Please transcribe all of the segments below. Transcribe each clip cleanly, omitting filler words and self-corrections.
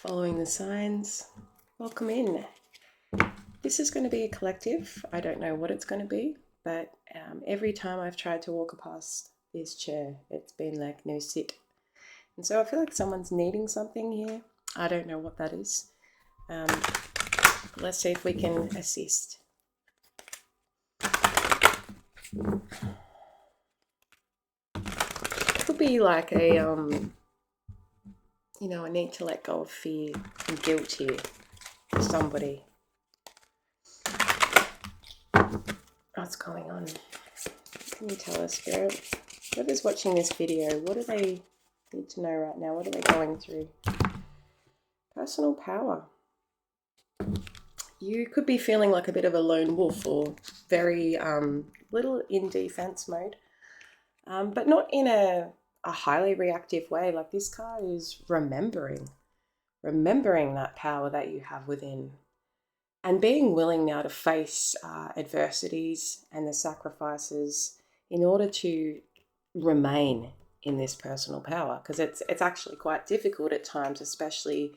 Following the signs, welcome in. This is going to be a collective. I don't know what it's going to be, but every time I've tried to walk past this chair, it's been like no sit. And so I feel like someone's needing something here. I don't know what that is. Let's see if we can assist. It could be like a I need to let go of fear and guilt here for somebody. What's going on? Can you tell us, Spirit? Whoever's watching this video, what do they need to know right now? What are they going through? Personal power. You could be feeling like a bit of a lone wolf or very little in defense mode, but not in a highly reactive way. Like this card is remembering that power that you have within and being willing now to face adversities and the sacrifices in order to remain in this personal power, because it's actually quite difficult at times, especially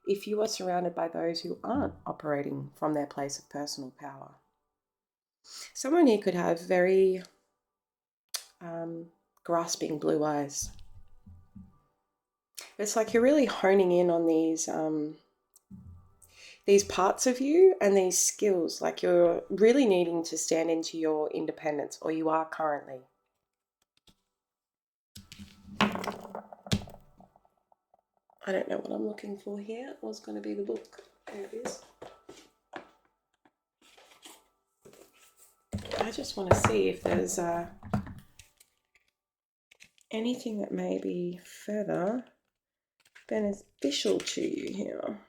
if you are surrounded by those who aren't operating from their place of personal power. Someone here could have very grasping blue eyes. It's like you're really honing in on these parts of you and these skills, like you're really needing to stand into your independence, or you are currently. I don't know what I'm looking for here. It was going to be the book. There it is. I just want to see if there's anything that may be further beneficial to you here.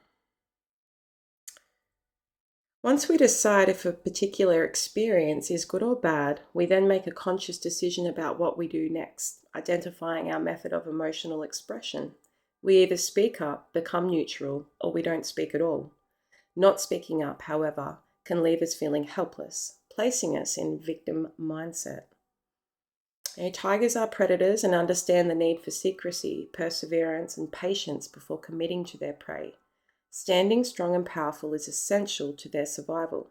Once we decide if a particular experience is good or bad, we then make a conscious decision about what we do next, identifying our method of emotional expression. We either speak up, become neutral, or we don't speak at all. Not speaking up, however, can leave us feeling helpless, placing us in victim mindset. Tigers are predators and understand the need for secrecy, perseverance, and patience before committing to their prey. Standing strong and powerful is essential to their survival.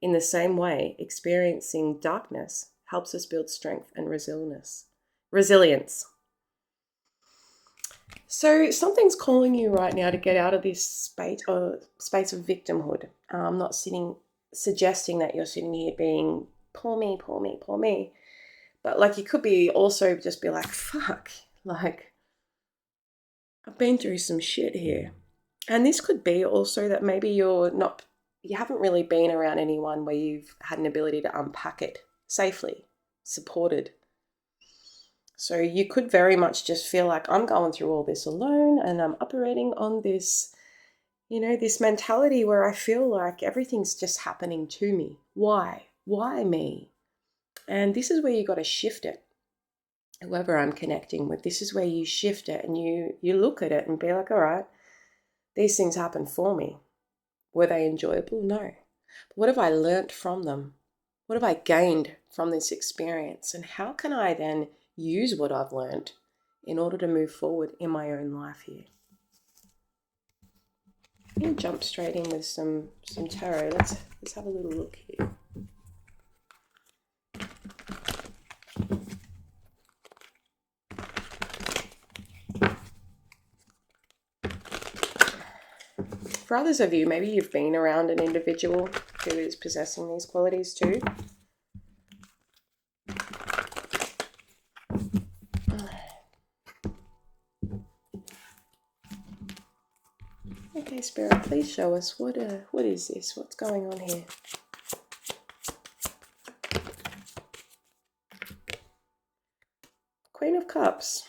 In the same way, experiencing darkness helps us build strength and resilience. So something's calling you right now to get out of this space of victimhood. I'm not suggesting that you're sitting here being, poor me, poor me, poor me. But like you could be also just be like, fuck, like I've been through some shit here. And this could be also that maybe you haven't really been around anyone where you've had an ability to unpack it safely, supported. So you could very much just feel like I'm going through all this alone and I'm operating on this, this mentality where I feel like everything's just happening to me. Why? Why me? And this is where you got to shift it. Whoever I'm connecting with, this is where you shift it and you look at it and be like, all right, these things happened for me. Were they enjoyable? No. But what have I learnt from them? What have I gained from this experience? And how can I then use what I've learned in order to move forward in my own life here? I'm going to jump straight in with some tarot. Let's have a little look here. For others of you, maybe you've been around an individual who is possessing these qualities too. Okay, Spirit, please show us what is this? What's going on here? Queen of Cups.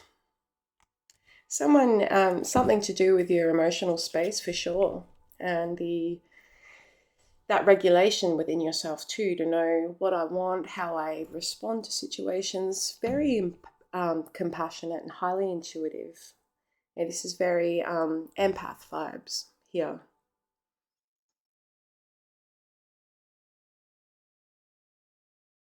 Something to do with your emotional space for sure, and that regulation within yourself too, to know what I want, how I respond to situations. Very compassionate and highly intuitive. Yeah, this is very empath vibes here.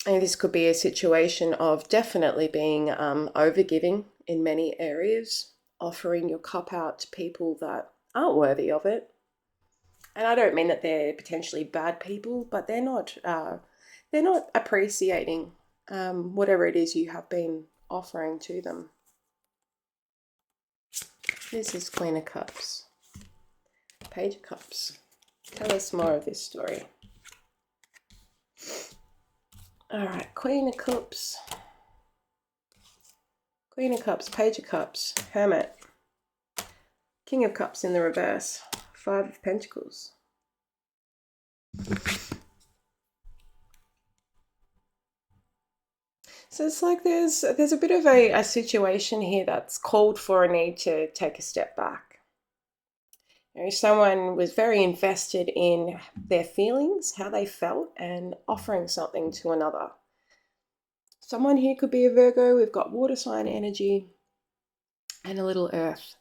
And this could be a situation of definitely being overgiving in many areas, offering your cup out to people that aren't worthy of it. And I don't mean that they're potentially bad people, but they're not appreciating whatever it is you have been offering to them. This is Queen of Cups. Page of Cups. Tell us more of this story. All right, Queen of Cups. Queen of Cups, Page of Cups, Hermit. King of Cups in the reverse. Five of Pentacles. So it's like there's a bit of a situation here that's called for a need to take a step back. You know, someone was very invested in their feelings, how they felt, and offering something to another. Someone here could be a Virgo. We've got water sign energy and a little earth.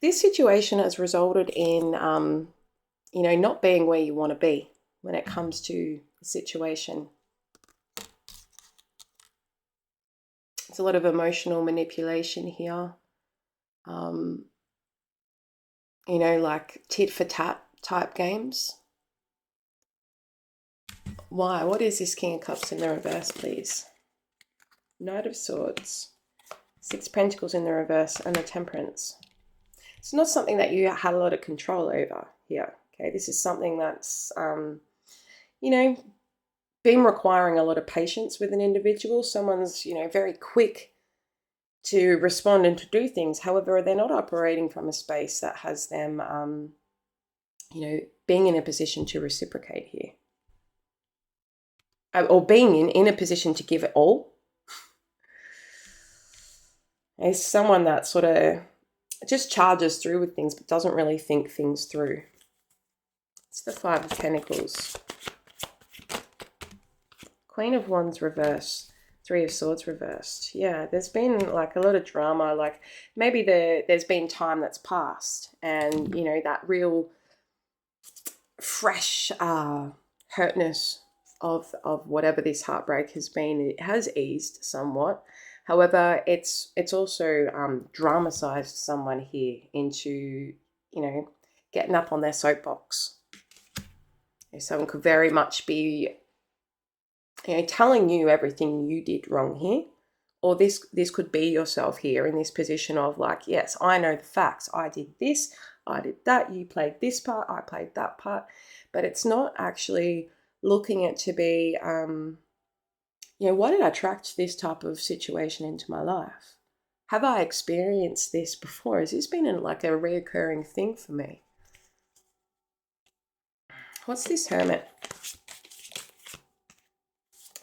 This situation has resulted in, not being where you want to be when it comes to the situation. It's a lot of emotional manipulation here. Like tit for tat type games. Why? What is this King of Cups in the reverse, please? Knight of Swords. Six Pentacles in the reverse and the Temperance. It's not something that you had a lot of control over here. Okay, this is something that's, been requiring a lot of patience with an individual. Someone's, very quick to respond and to do things. However, they're not operating from a space that has them, being in a position to reciprocate here. Or being in a position to give it all. It's someone that sort of just charges through with things but doesn't really think things through. It's the Five of Pentacles. Queen of Wands reverse. Three of Swords reversed. Yeah, there's been like a lot of drama. Like maybe there's been time that's passed and, that real fresh hurtness of whatever this heartbreak has been, it has eased somewhat. However, it's also dramatized someone here into, getting up on their soapbox. Someone could very much be, telling you everything you did wrong here. Or this could be yourself here in this position of like, yes, I know the facts. I did this, I did that, you played this part, I played that part. But it's not actually looking at to be, why did I attract this type of situation into my life? Have I experienced this before? Has this been like a reoccurring thing for me? What's this Hermit?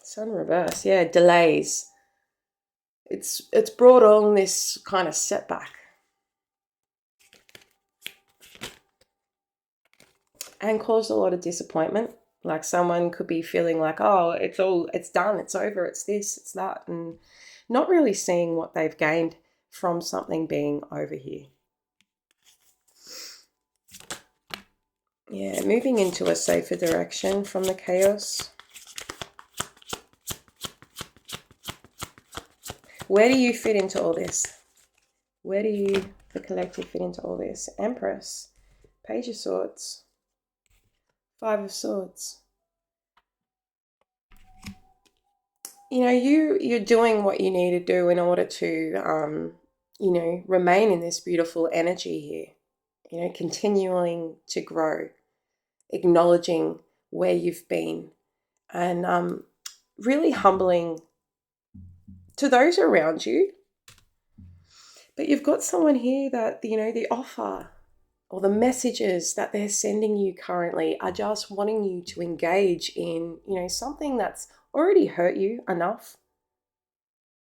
Sun reverse. Yeah, delays. It's brought on this kind of setback. And caused a lot of disappointment. Like someone could be feeling like, oh, it's done, it's over, it's this, it's that, and not really seeing what they've gained from something being over here. Yeah, moving into a safer direction from the chaos. Where do you fit into all this? Where do you, the collective, fit into all this? Empress, Page of Swords, Five of Swords. You're doing what you need to do in order to, remain in this beautiful energy here. Continuing to grow, acknowledging where you've been, and really humbling to those around you. But you've got someone here that, the offer or the messages that they're sending you currently are just wanting you to engage in, something that's already hurt you enough.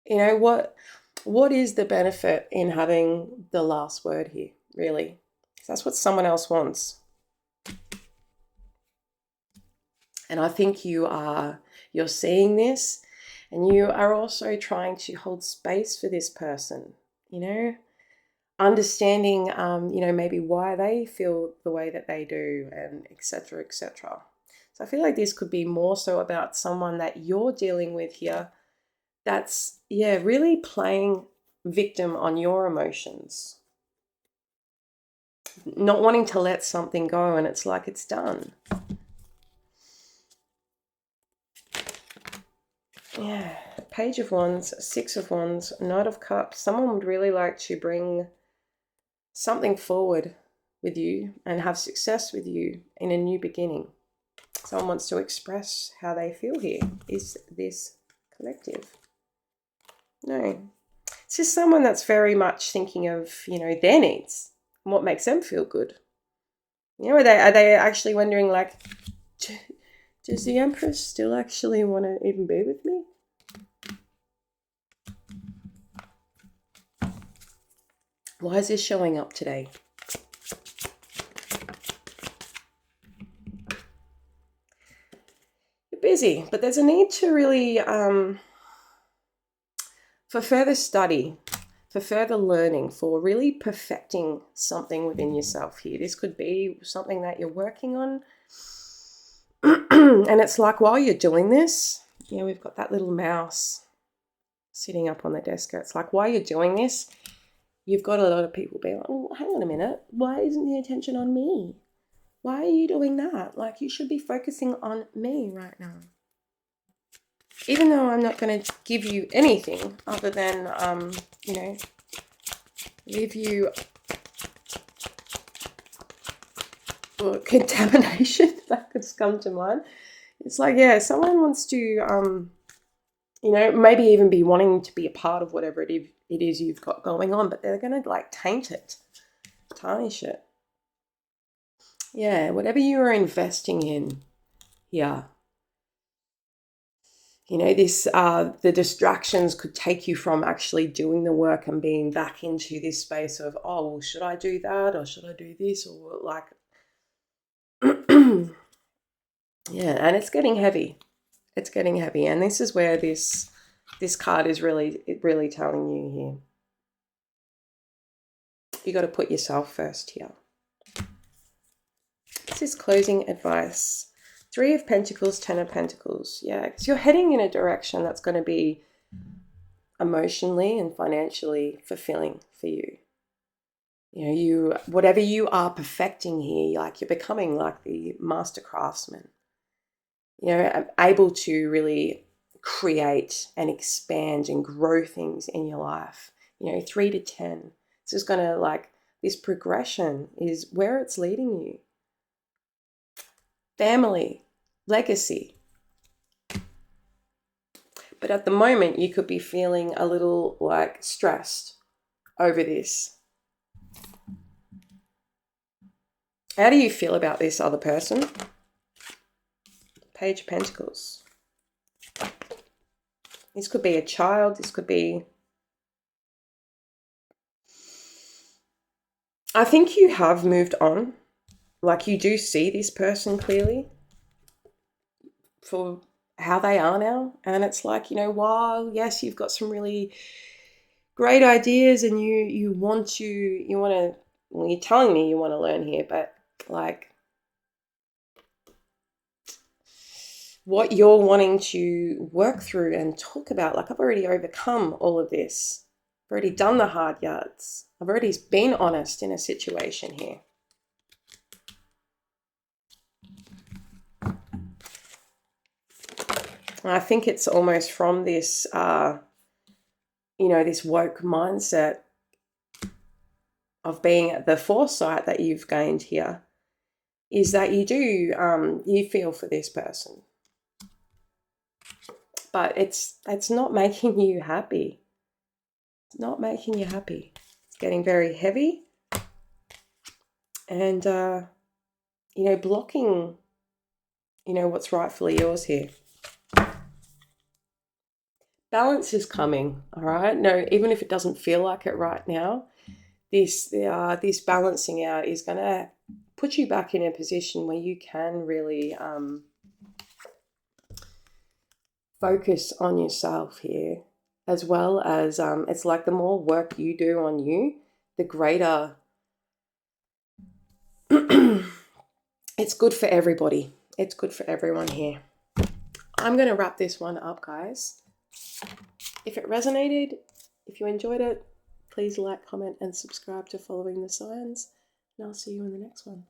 What is the benefit in having the last word here, really? Because that's what someone else wants. And I think you're seeing this, and you are also trying to hold space for this person, understanding, maybe why they feel the way that they do, and etc., etc. So I feel like this could be more so about someone that you're dealing with here that's, really playing victim on your emotions. not wanting to let something go, and it's like it's done. Yeah, Page of Wands, Six of Wands, Knight of Cups. Someone would really like to bring something forward with you and have success with you in a new beginning. Someone wants to express how they feel here. Is this collective? No. It's just someone that's very much thinking of, their needs and what makes them feel good. Are they actually wondering, like, does the Empress still actually want to even be with me? Why is this showing up today? You're busy, but there's a need to really, for further study, for further learning, for really perfecting something within yourself here. This could be something that you're working on. And it's like, while you're doing this, we've got that little mouse sitting up on the desk. It's like, while you're doing this, you've got a lot of people being like, oh, hang on a minute. Why isn't the attention on me? Why are you doing that? Like, you should be focusing on me right now. Even though I'm not going to give you anything other than, give you contamination, that could come to mind. It's like, yeah, someone wants to, maybe even be wanting to be a part of whatever it is you've got going on, but they're going to, like, taint it, tarnish it. Yeah, whatever you are investing in, yeah. The distractions could take you from actually doing the work and being back into this space of, oh, well, should I do that, or should I do this, or like, yeah, and it's getting heavy. It's getting heavy, and this is where this card is really telling you here. You got to put yourself first here. This is closing advice. 3 of Pentacles, 10 of Pentacles. Yeah, because you're heading in a direction that's going to be emotionally and financially fulfilling for you. Whatever you are perfecting here, like, you're becoming like the master craftsman. Able to really create and expand and grow things in your life. 3 to 10. This is going to, like, this progression is where it's leading you. Family, legacy. But at the moment, you could be feeling a little, like, stressed over this. How do you feel about this other person? Page of Pentacles. This could be a child. This could be... I think you have moved on. Like, you do see this person clearly for how they are now. And it's like, while, yes, you've got some really great ideas and you want to, well, you're telling me you want to learn here, but, like, what you're wanting to work through and talk about, like, I've already overcome all of this. I've already done the hard yards. I've already been honest in a situation here. I think it's almost from this, this woke mindset of being the foresight that you've gained here, is that you do, you feel for this person. But it's not making you happy. It's not making you happy. It's getting very heavy. And, blocking, what's rightfully yours here. Balance is coming, all right? No, even if it doesn't feel like it right now, this balancing out is going to put you back in a position where you can really focus on yourself here, as well as it's like the more work you do on you, the greater it's good for everybody. It's good for everyone here. I'm going to wrap this one up, guys. If it resonated, if you enjoyed it, please like, comment, and subscribe to Following the Signs. and I'll see you in the next one.